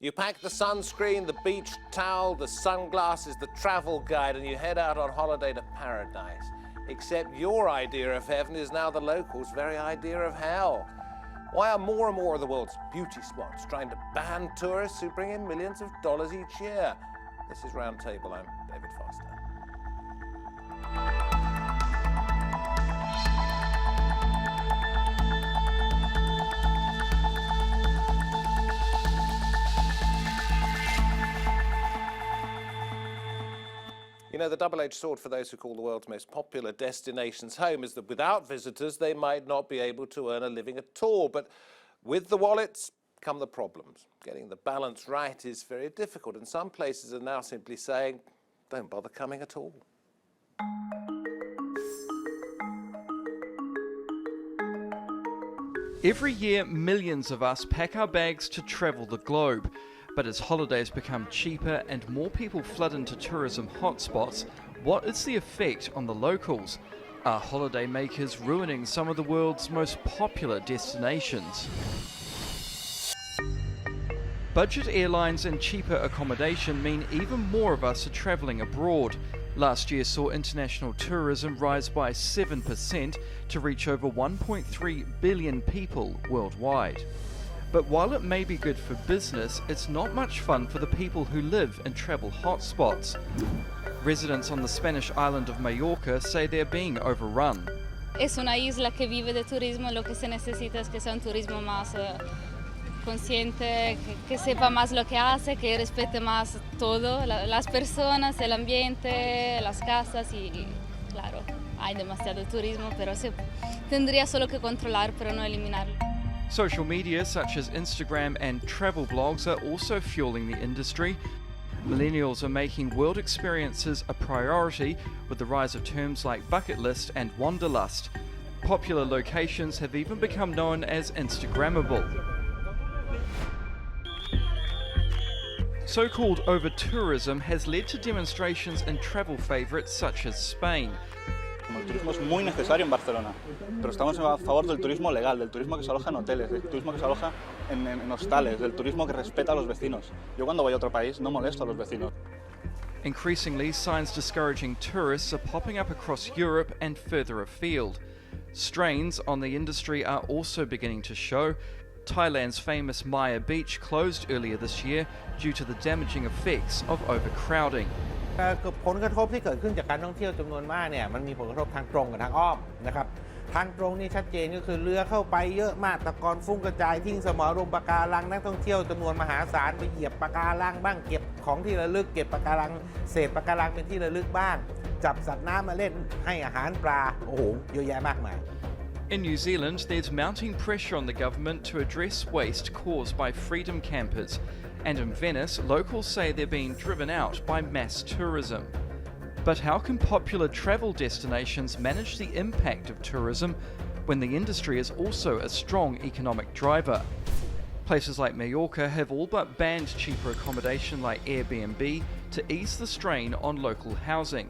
You pack the sunscreen, the beach towel, the sunglasses, the travel guide, and you head out on holiday to paradise. Except your idea of heaven is now the locals' very idea of hell. Why are more and more of the world's beauty spots trying to ban tourists who bring in millions of dollars each year? This is Roundtable. I'm David Foster. You know, the double-edged sword for those who call the world's most popular destinations home is that without visitors, they might not be able to earn a living at all. But with the wallets come the problems. Getting the balance right is very difficult, and some places are now simply saying, don't bother coming at all. Every year, millions of us pack our bags to travel the globe. But as holidays become cheaper and more people flood into tourism hotspots, what is the effect on the locals? Are holiday makers ruining some of the world's most popular destinations? Budget airlines and cheaper accommodation mean even more of us are travelling abroad. Last year saw international tourism rise by 7% to reach over 1.3 billion people worldwide. But while it may be good for business, it's not much fun for the people who live in travel hotspots. Residents on the Spanish island of Mallorca say they're being overrun. Es una isla que vive de turismo, lo que se necesita es que sea un turismo más consciente, que sepa más lo que hace, que respete más todo, las personas, el ambiente, las casas y claro, hay demasiado turismo, pero se tendría solo que controlar, pero no eliminarlo. Social media such as Instagram and travel blogs are also fueling the industry. Millennials are making world experiences a priority with the rise of terms like bucket list and wanderlust. Popular locations have even become known as Instagrammable. So-called over-tourism has led to demonstrations in travel favourites such as Spain. El turismo es muy necesario en Barcelona, pero estamos a favor del turismo legal, del turismo que se aloja en hoteles, del turismo que se aloja en hostales, del turismo que respeta a los vecinos. Yo cuando voy a otro país no molesto a los vecinos. Increasingly, signs discouraging tourists are popping up across Europe and further afield. Strains on the industry are also beginning to show. Thailand's famous Maya Beach closed earlier this year due to the damaging effects of overcrowding. ผลกระทบที่เกิดขึ้นจากการท่องเที่ยวจำนวนมากเนี่ยมันมีผลกระทบทางตรงกับทางอ้อมนะครับทางตรงนี่ชัดเจนก็คือเรือเข้าไปเยอะมากตะกอนฟุ้งกระจายทิ้งสมรมปะการังนักท่องเที่ยวจำนวนมหาศาลไปเหยียบปะการังบ้างเก็บของที่ระลึกเก็บปะการังเศษปะการังเป็นที่ระลึกบ้างจับสัตว์น้ำมาเล่นให้อาหารปลาโอ้โหเยอะแยะมากมาย In New Zealand, there's mounting pressure on the government to address waste caused by freedom campers. And in Venice, locals say they're being driven out by mass tourism. But how can popular travel destinations manage the impact of tourism when the industry is also a strong economic driver? Places like Mallorca have all but banned cheaper accommodation like Airbnb to ease the strain on local housing.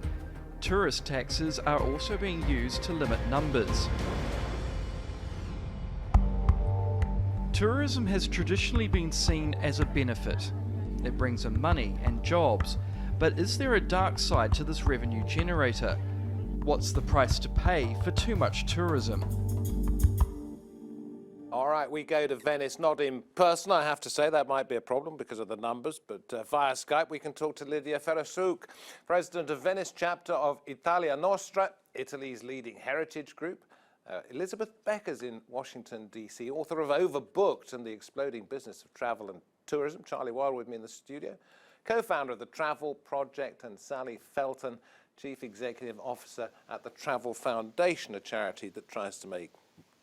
Tourist taxes are also being used to limit numbers. Tourism has traditionally been seen as a benefit. It brings in money and jobs. But is there a dark side to this revenue generator? What's the price to pay for too much tourism? All right, we go to Venice, not in person, I have to say. That might be a problem because of the numbers, but via Skype we can talk to Lydia Ferrasuk, president of Venice chapter of Italia Nostra, Italy's leading heritage group. Elizabeth Becker's in Washington, D.C., author of Overbooked and the Exploding Business of Travel and Tourism. Charlie Wilde with me in the studio. Co-founder of the Travel Project, and Sally Felton, Chief Executive Officer at the Travel Foundation, a charity that tries to make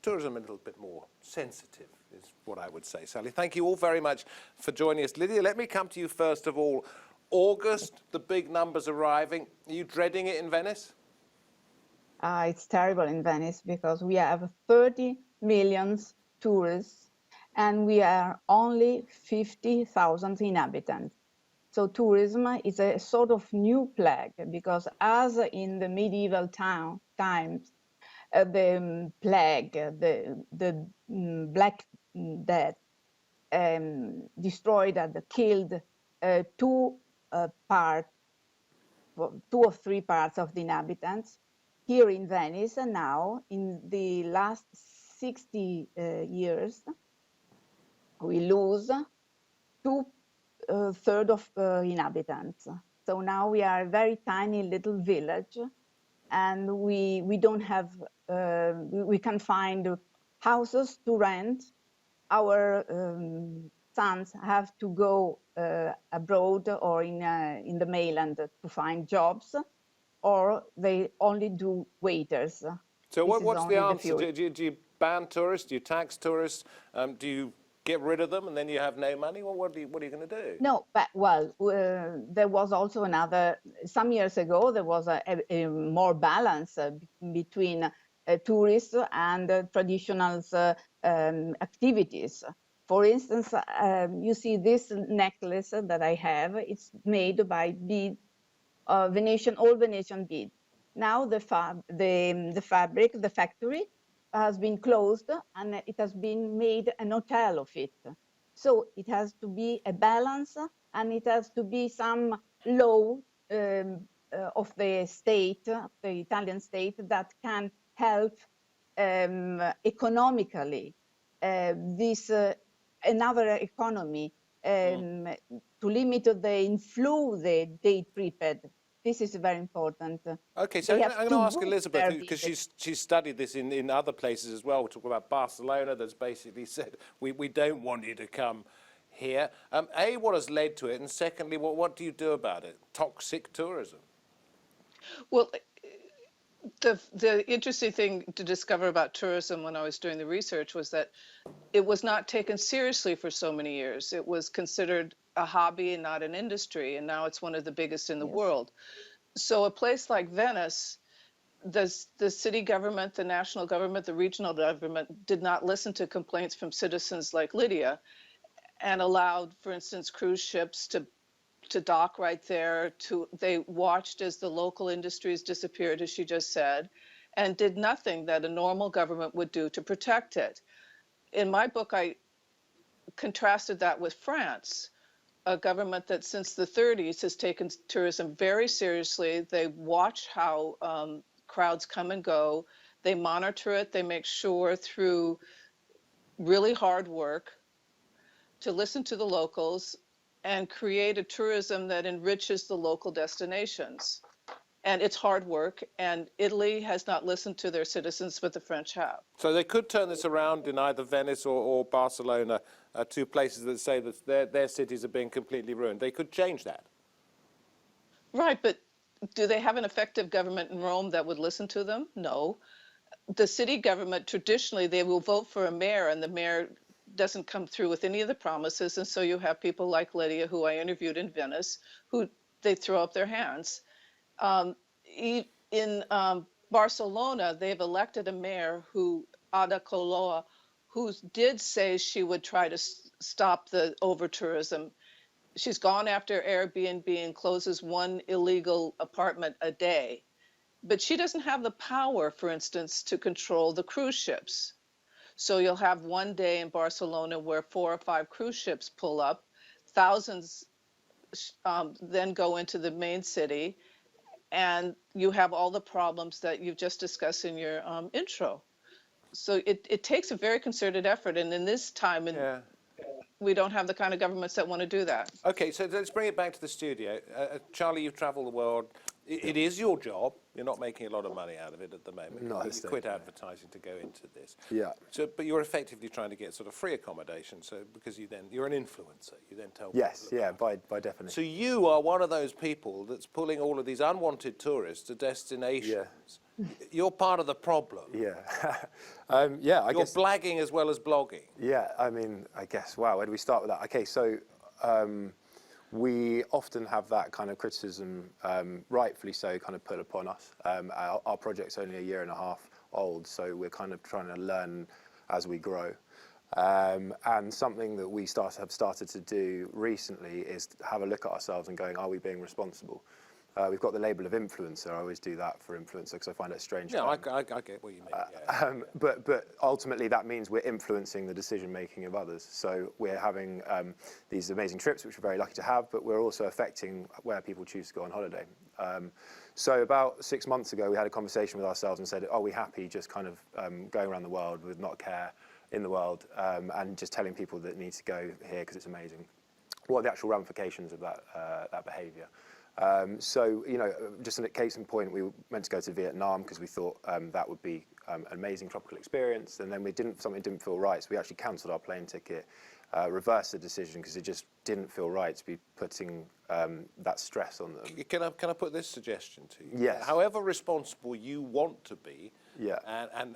tourism a little bit more sensitive, is what I would say. Sally, thank you all very much for joining us. Lydia, let me come to you first of all. August, the big numbers arriving. Are you dreading it in Venice? It's terrible in Venice because we have 30 million tourists and we are only 50,000 inhabitants. So tourism is a sort of new plague because as in the medieval times, the plague, the Black Death, destroyed and killed two or three parts of the inhabitants. Here in Venice, and now in the last 60 years, we lose two-thirds of inhabitants. So now we are a very tiny little village, and we don't have, we can find houses to rent. Our sons have to go abroad or in the mainland to find jobs, or they only do waiters. So This what's is the only answer? Do you ban tourists? Do you tax tourists? Do you get rid of them and then you have no money? Well, what are you going to do? No, but well, there was also another, some years ago, there was a more balance between tourists and traditional activities. For instance, you see this necklace that I have, it's made by bead, all Venetian bead. Now the fabric, the factory has been closed and it has been made an hotel of it. So it has to be a balance, and it has to be some law of the state, the Italian state, that can help economically this another economy to limit the inflow the date prepaid. This is very important. Okay, so I'm going to ask Elizabeth, because she's studied this in other places as well. We talk about Barcelona, that's basically said, we don't want you to come here. A, what has led to it? And secondly, what do you do about it? Toxic tourism. Well, the interesting thing to discover about tourism when I was doing the research was that it was not taken seriously for so many years. It was considered a hobby and not an industry, and now it's one of the biggest in the world. So a place like Venice, the city government, the national government, the regional government did not listen to complaints from citizens like Lydia, and allowed, for instance, cruise ships to dock right there. They watched as the local industries disappeared, as she just said, and did nothing that a normal government would do to protect it. In my book, I contrasted that with France, a government that since the 30s has taken tourism very seriously. They watch how crowds come and go. They monitor it. They make sure through really hard work to listen to the locals and create a tourism that enriches the local destinations. And it's hard work, and Italy has not listened to their citizens, but the French have. So they could turn this around in either Venice or Barcelona, two places that say that their cities are being completely ruined. They could change that. Right, but do they have an effective government in Rome that would listen to them? No. The city government, traditionally, they will vote for a mayor, and the mayor doesn't come through with any of the promises. And so you have people like Lydia, who I interviewed in Venice, who they throw up their hands. In Barcelona, they've elected a mayor, Ada Colau, who did say she would try to stop the over-tourism. She's gone after Airbnb and closes one illegal apartment a day. But she doesn't have the power, for instance, to control the cruise ships. So you'll have one day in Barcelona where 4 or 5 cruise ships pull up, thousands then go into the main city, and you have all the problems that you've just discussed in your intro. So it takes a very concerted effort, and in this time, we don't have the kind of governments that want to do that. Okay, so let's bring it back to the studio. Charlie, you've travelled the world. It is your job. You're not making a lot of money out of it at the moment. No, you quit advertising to go into this. Yeah. So, but you're effectively trying to get sort of free accommodation. So because you're an influencer. You then tell. Yes. Yeah. By definition. So you are one of those people that's pulling all of these unwanted tourists to destinations. Yeah. You're part of the problem. Yeah. Yeah. I guess. You're blagging as well as blogging. Yeah. I mean, I guess. Wow. Where do we start with that? Okay. So. We often have that kind of criticism, rightfully so, kind of put upon us. Our project's only 1.5 years old, so we're kind of trying to learn as we grow. And something that we have started to do recently is have a look at ourselves and going, are we being responsible? We've got the label of influencer. I always do that for influencer because I find it a strange Yeah, term. I get what you mean. Yeah. But ultimately that means we're influencing the decision making of others. So we're having these amazing trips, which we're very lucky to have, but we're also affecting where people choose to go on holiday. So about 6 months ago, we had a conversation with ourselves and said, are we happy just kind of going around the world with not a care in the world and just telling people that need to go here because it's amazing? What are the actual ramifications of that behaviour? So, you know, just a case in point, we were meant to go to Vietnam because we thought that would be an amazing tropical experience, and then something didn't feel right, so we actually cancelled our plane ticket, reversed the decision because it just didn't feel right to be putting that stress on them. Can I put this suggestion to you? Yes. However responsible you want to be, Yeah.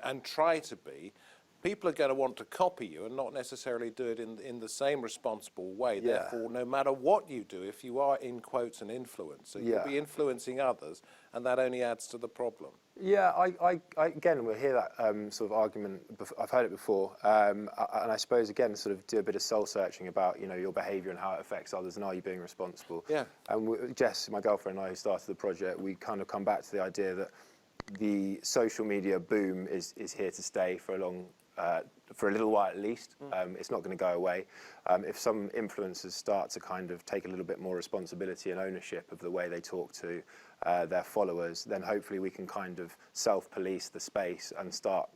and try to be, people are going to want to copy you and not necessarily do it in the same responsible way. Yeah. Therefore, no matter what you do, if you are in quotes an influencer, you'll Yeah. be influencing others, and that only adds to the problem. Yeah, I again, we'll hear that sort of argument. I've heard it before, and I suppose again, sort of do a bit of soul searching about, you know, your behaviour and how it affects others, and are you being responsible? Yeah. And Jess, my girlfriend, and I, who started the project, we kind of come back to the idea that the social media boom is here to stay for a little while at least. It's not going to go away. If some influencers start to kind of take a little bit more responsibility and ownership of the way they talk to their followers, then hopefully we can kind of self-police the space and start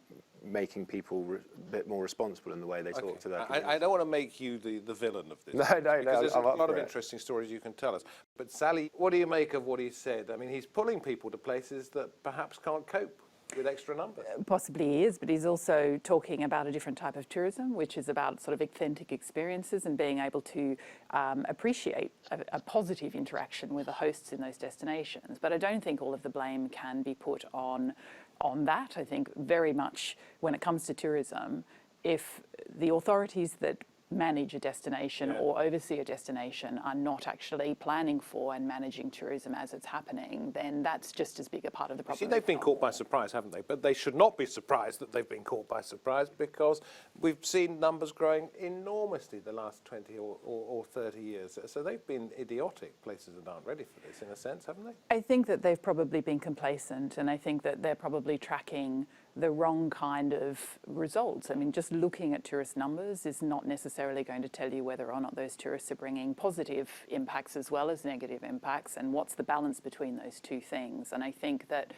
making people a bit more responsible in the way they talk to their I don't want to make you the villain of this. No, because there's I'm a up lot for of it. interesting stories you can tell us. But Sally, what do you make of what he said? I mean, he's pulling people to places that perhaps can't cope with extra numbers. Possibly he is, but he's also talking about a different type of tourism, which is about sort of authentic experiences and being able to appreciate a positive interaction with the hosts in those destinations. But I don't think all of the blame can be put on that. I think very much when it comes to tourism, if the authorities that manage a destination or oversee a destination are not actually planning for and managing tourism as it's happening, then that's just as big a part of the problem. See, they've been caught by surprise, haven't they? But they should not be surprised that they've been caught by surprise, because we've seen numbers growing enormously the last 20 or 30 years. So they've been idiotic. Places that aren't ready for this, in a sense, haven't they? I think that they've probably been complacent, and I think that they're probably tracking the wrong kind of results. I mean, just looking at tourist numbers is not necessarily going to tell you whether or not those tourists are bringing positive impacts as well as negative impacts, and what's the balance between those two things. And I think that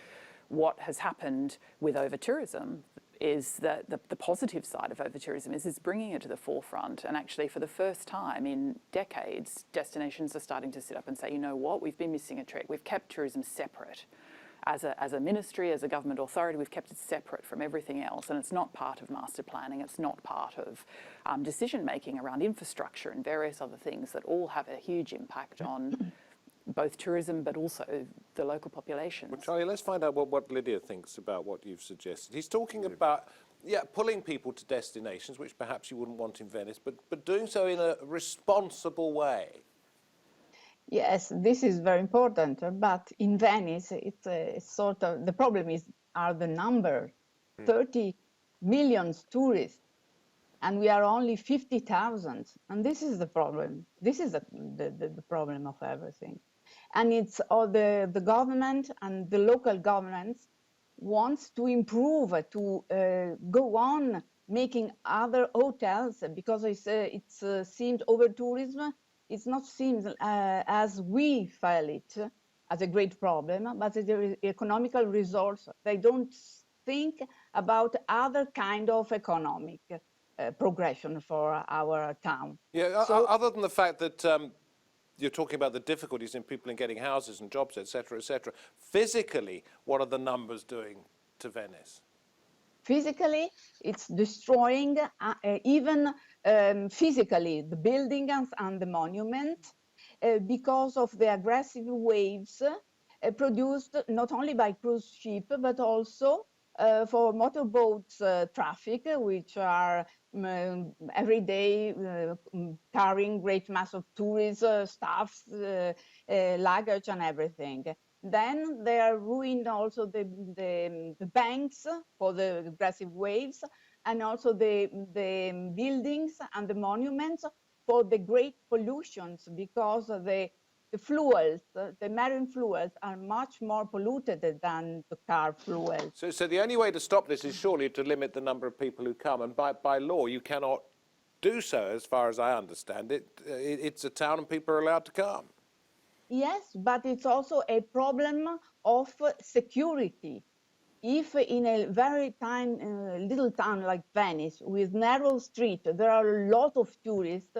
what has happened with over-tourism is that the positive side of over-tourism is bringing it to the forefront. And actually, for the first time in decades, destinations are starting to sit up and say, you know what, we've been missing a trick. We've kept tourism separate. As a ministry, as a government authority, we've kept it separate from everything else, and it's not part of master planning, it's not part of decision-making around infrastructure and various other things that all have a huge impact on both tourism but also the local populations. Well, Charlie, let's find out what Lydia thinks about what you've suggested. He's talking about, pulling people to destinations, which perhaps you wouldn't want in Venice, but doing so in a responsible way. Yes, this is very important, but in Venice, it's sort of, the problem are the number, 30 million tourists, and we are only 50,000, and this is the problem. This is the problem of everything. And it's all the government and the local governments wants to improve, to go on making other hotels, because it seems over-tourism. It's not seen as we feel it as a great problem, but the economical results. They don't think about other kind of economic progression for our town. Yeah, So, other than the fact that you're talking about the difficulties in people in getting houses and jobs, etc., etc. Physically, what are the numbers doing to Venice? physically, it's destroying even physically the buildings and the monument because of the aggressive waves produced not only by cruise ship but also for motorboats traffic, which are every day carrying great mass of tourists, staffs, luggage and everything. Then they are ruined also the banks for the aggressive waves, and also the buildings and the monuments for the great pollutions, because the the fuels, the marine fuels are much more polluted than the car fuels. So the only way to stop this is surely to limit the number of people who come, and by law you cannot do so, as far as I understand it. It's a town and people are allowed to come. Yes, but it's also a problem of security. If in a very little town like Venice, with narrow street, there are a lot of tourists,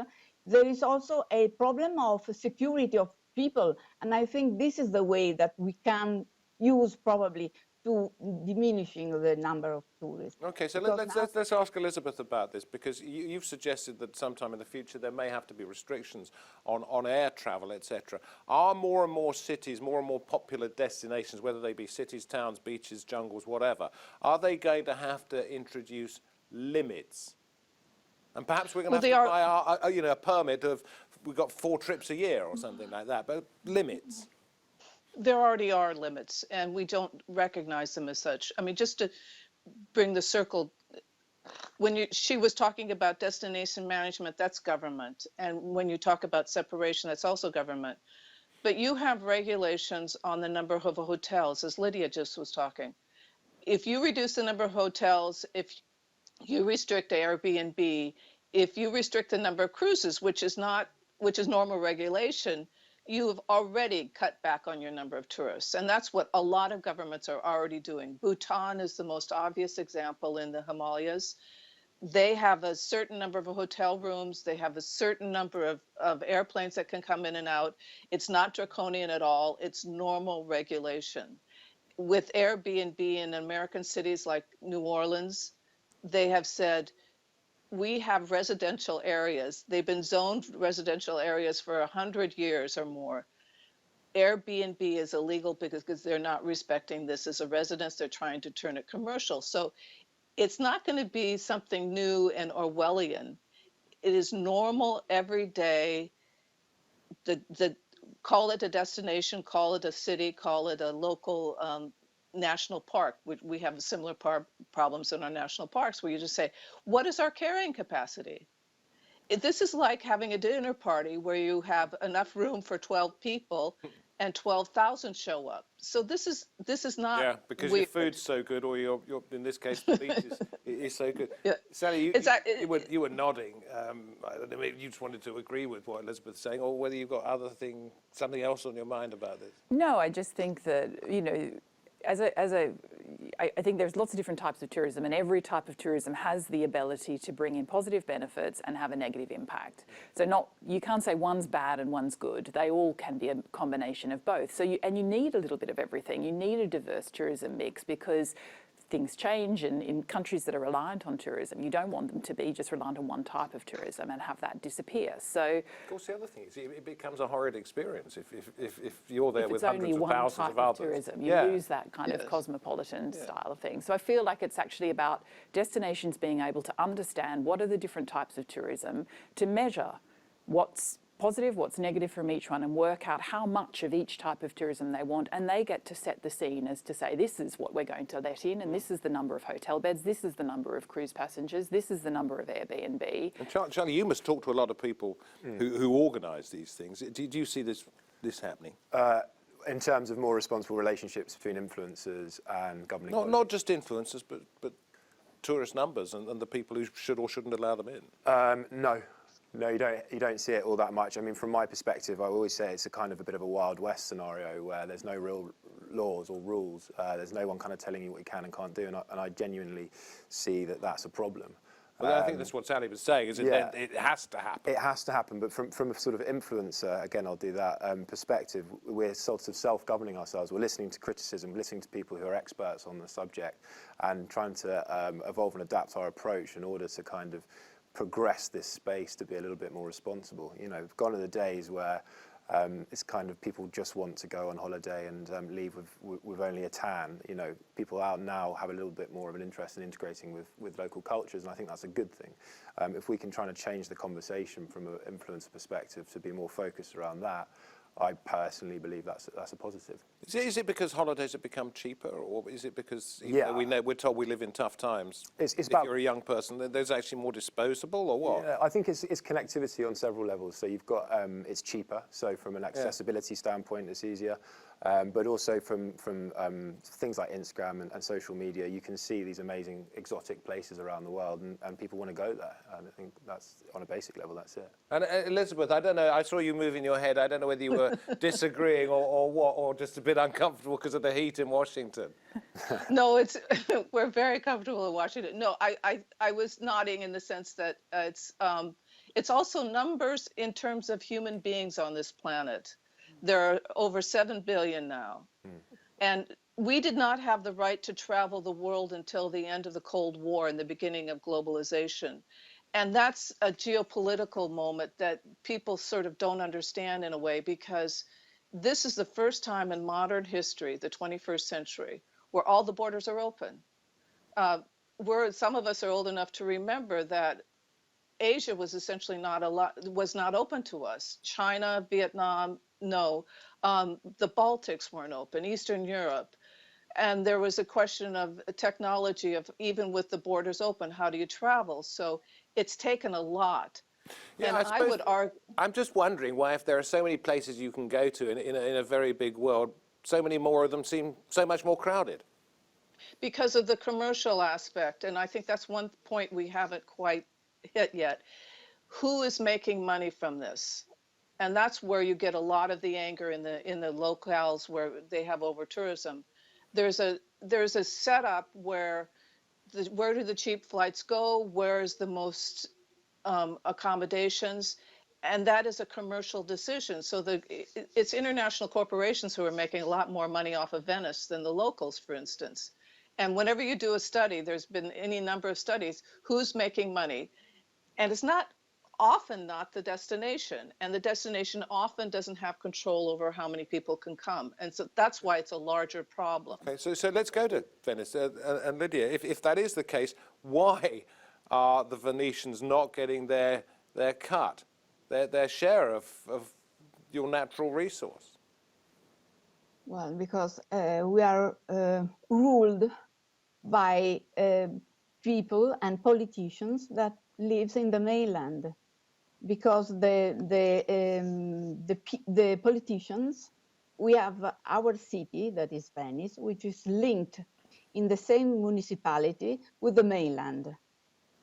there is also a problem of security of people. And I think this is the way that we can use probably to diminishing the number of tourists. Okay, so let's ask Elizabeth about this, because you've suggested that sometime in the future there may have to be restrictions on air travel, etc. Are more and more cities, more and more popular destinations, whether they be cities, towns, beaches, jungles, whatever, are they going to have to introduce limits? And perhaps we're going to have to buy a permit of, we've got 4 trips a year or something like that, but limits. There already are limits, and we don't recognize them as such. I mean, just to bring the circle, when she was talking about destination management, that's government. And when you talk about separation, that's also government. But you have regulations on the number of hotels, as Lydia just was talking. If you reduce the number of hotels, if you restrict Airbnb, if you restrict the number of cruises, which is normal regulation, you have already cut back on your number of tourists. And that's what a lot of governments are already doing. Bhutan is the most obvious example in the Himalayas. They have a certain number of hotel rooms. They have a certain number of airplanes that can come in and out. It's not draconian at all. It's normal regulation. With Airbnb in American cities like New Orleans, they have said, we have residential areas. They've been zoned residential areas for 100 years or more. Airbnb is illegal because they're not respecting this as a residence. They're trying to turn it commercial. So it's not going to be something new and Orwellian. It is normal, everyday. Call it a destination, call it a city, call it a local national park. We have similar problems in our national parks, where you just say, what is our carrying capacity? This is like having a dinner party where you have enough room for 12 people and 12,000 show up. So this is not. Yeah, because your food's so good, or your in this case the beach is so good. Yeah. Sally, you were nodding. I don't know, maybe you just wanted to agree with what Elizabeth's saying, or whether you've got something else on your mind about this. No, I just think that, I think there's lots of different types of tourism, and every type of tourism has the ability to bring in positive benefits and have a negative impact. So you can't say one's bad and one's good. They all can be a combination of both. So you need a little bit of everything. You need a diverse tourism mix, because things change, and in countries that are reliant on tourism, you don't want them to be just reliant on one type of tourism and have that disappear. So, of course, the other thing is it becomes a horrid experience if you're there with hundreds of thousands of others. Tourism, you lose that kind of cosmopolitan style of thing. So I feel like it's actually about destinations being able to understand what are the different types of tourism, to measure what's positive, what's negative from each one, and work out how much of each type of tourism they want, and they get to set the scene as to say, this is what we're going to let in, and this is the number of hotel beds, this is the number of cruise passengers, this is the number of Airbnb. And Charlie, you must talk to a lot of people who organise these things. Do you see this happening? In terms of more responsible relationships between influencers and governing bodies? Not just influencers, but tourist numbers and the people who should or shouldn't allow them in. No, you don't see it all that much. I mean, from my perspective, I always say it's a bit of a Wild West scenario where there's no real laws or rules. There's no one kind of telling you what you can and can't do, and I genuinely see that that's a problem. Well, I think that's what Sally was saying, is it has to happen. It has to happen, but from a sort of influencer, again, I'll do that, perspective, we're sort of self-governing ourselves. We're listening to criticism, listening to people who are experts on the subject, and trying to evolve and adapt our approach in order to kind of progress this space to be a little bit more responsible. Gone are the days where it's kind of people just want to go on holiday and leave with only a tan. People out now have a little bit more of an interest in integrating with local cultures, and I think that's a good thing. If we can try to change the conversation from an influencer perspective to be more focused around that, I personally believe that's a positive. Is it because holidays have become cheaper, or is it because Yeah. we're told we live in tough times? It's if about, you're a young person, there's actually more disposable, or what? Yeah, I think it's connectivity on several levels. So you've got it's cheaper, so from an accessibility standpoint, it's easier. But also from things like Instagram and social media, you can see these amazing exotic places around the world, and people want to go there. And I think that's, on a basic level, that's it. And Elizabeth, I don't know, I saw you moving your head. I don't know whether you were disagreeing or what, or just a bit uncomfortable because of the heat in Washington. No, we're very comfortable in Washington. No, I was nodding in the sense that it's also numbers in terms of human beings on this planet. There are over 7 billion now. And we did not have the right to travel the world until the end of the Cold War and the beginning of globalization. And that's a geopolitical moment that people sort of don't understand in a way, because this is the first time in modern history, the 21st century, where all the borders are open. Some of us are old enough to remember that Asia was essentially was not open to us. China, Vietnam, no. The Baltics weren't open, Eastern Europe. And there was a question of technology of, even with the borders open, how do you travel? So it's taken a lot. Yeah, and I would argue, I'm just wondering why, if there are so many places you can go to in a very big world, so many more of them seem so much more crowded. because of the commercial aspect. And I think that's one point we haven't quite hit yet. Who is making money from this? And that's where you get a lot of the anger in the locales where they have over tourism. There's a setup where where do the cheap flights go? Where's the most accommodations? And that is a commercial decision. So it's international corporations who are making a lot more money off of Venice than the locals, for instance. And whenever you do a study, there's been any number of studies, who's making money? And it's often not the destination. And the destination often doesn't have control over how many people can come. And so that's why it's a larger problem. Okay, so let's go to Venice. And Lydia, if that is the case, why are the Venetians not getting their cut, their share of your natural resource? Well, because we are ruled by people and politicians that lives in the mainland, because the politicians, we have our city, that is Venice, which is linked in the same municipality with the mainland,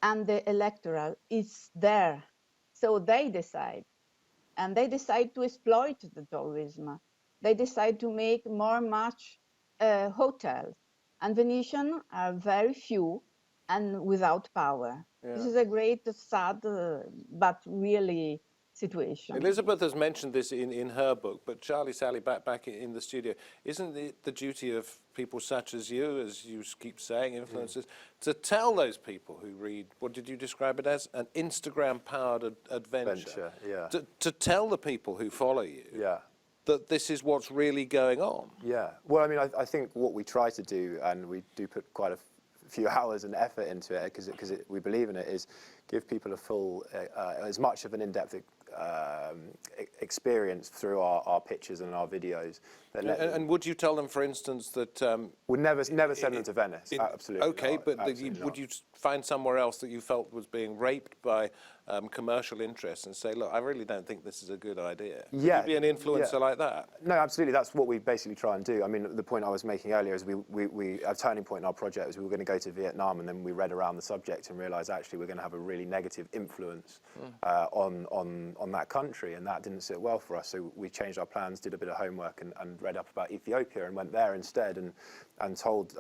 and the electoral is there. So they decide, and they decide to exploit the tourism. They decide to make much hotels, and Venetians are very few and without power. Yeah. This is a great, sad, but really situation. Elizabeth has mentioned this in her book, but Charlie, Sally, back in the studio, isn't it the duty of people such as you keep saying, influencers, to tell those people who read, what did you describe it as, an Instagram-powered adventure? Yeah. To tell the people who follow you, yeah, that this is what's really going on. Yeah. Well, I mean, I think what we try to do, and we do put quite a few hours and effort into it because we believe in it, is give people a full, as much of an in-depth experience through our pictures and our videos. And would you tell them, for instance, that... We'd never send them to Venice, absolutely okay, not, but absolutely would you find somewhere else that you felt was being raped by commercial interests and say, look, I really don't think this is a good idea? Yeah. Could you be an influencer like that? No, absolutely. That's what we basically try and do. I mean, the point I was making earlier is a turning point in our project was we were going to go to Vietnam, and then we read around the subject and realised actually we're going to have a really negative influence on that country, and that didn't sit well for us. So we changed our plans, did a bit of homework, and read up about Ethiopia, and went there instead, and told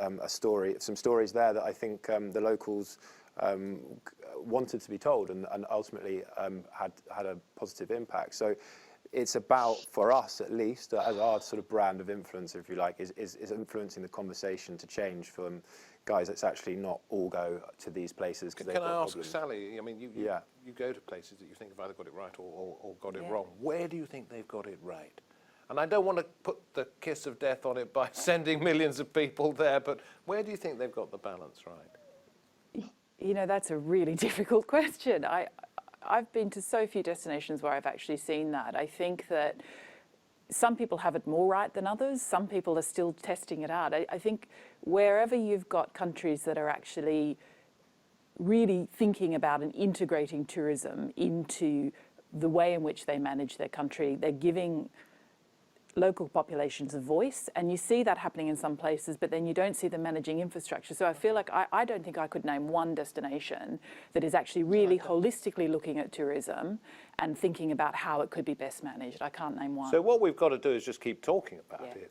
some stories there that I think the locals wanted to be told, and ultimately had a positive impact. So it's about, for us at least, as our sort of brand of influencer, if you like, is influencing the conversation to change from, guys, let's actually not all go to these places because they've got problems. Can I ask Sally, I mean, you go to places that you think have either got it right or got it wrong. Where do you think they've got it right? And I don't want to put the kiss of death on it by sending millions of people there, but where do you think they've got the balance right? You know, that's a really difficult question. I've been to so few destinations where I've actually seen that. I think that some people have it more right than others. Some people are still testing it out. I think wherever you've got countries that are actually really thinking about and integrating tourism into the way in which they manage their country, they're giving local populations a voice, and you see that happening in some places, but then you don't see them managing infrastructure. So I feel like I don't think I could name one destination that is actually really holistically looking at tourism and thinking about how it could be best managed. I can't name one. So what we've got to do is just keep talking about it,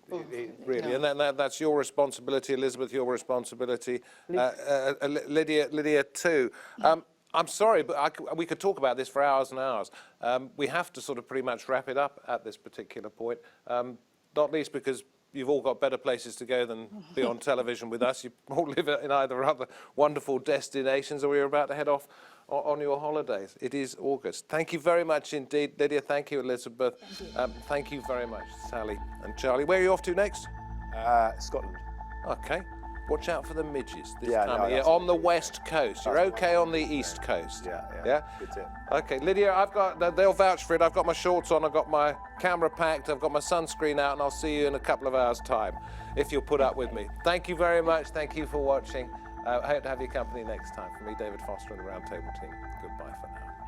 really, and that's your responsibility, Elizabeth, your responsibility, Lydia too. I'm sorry, but we could talk about this for hours and hours. We have to sort of pretty much wrap it up at this particular point, not least because you've all got better places to go than be on television with us. You all live in either other wonderful destinations, or you're about to head off on your holidays. It is August. Thank you very much indeed, Lydia. Thank you, Elizabeth. Thank you very much, Sally and Charlie. Where are you off to next? Scotland. Okay. Watch out for the midges this Yeah, time no, of year. that's On the okay. west coast. You're okay on the east coast. Yeah. Good tip. Okay, Lydia, I've got, they'll vouch for it. I've got my shorts on, I've got my camera packed, I've got my sunscreen out, and I'll see you in a couple of hours' time, if you'll put up with me. Thank you very much. Thank you for watching. I hope to have your company next time. From me, David Foster, and the Roundtable team. Goodbye for now.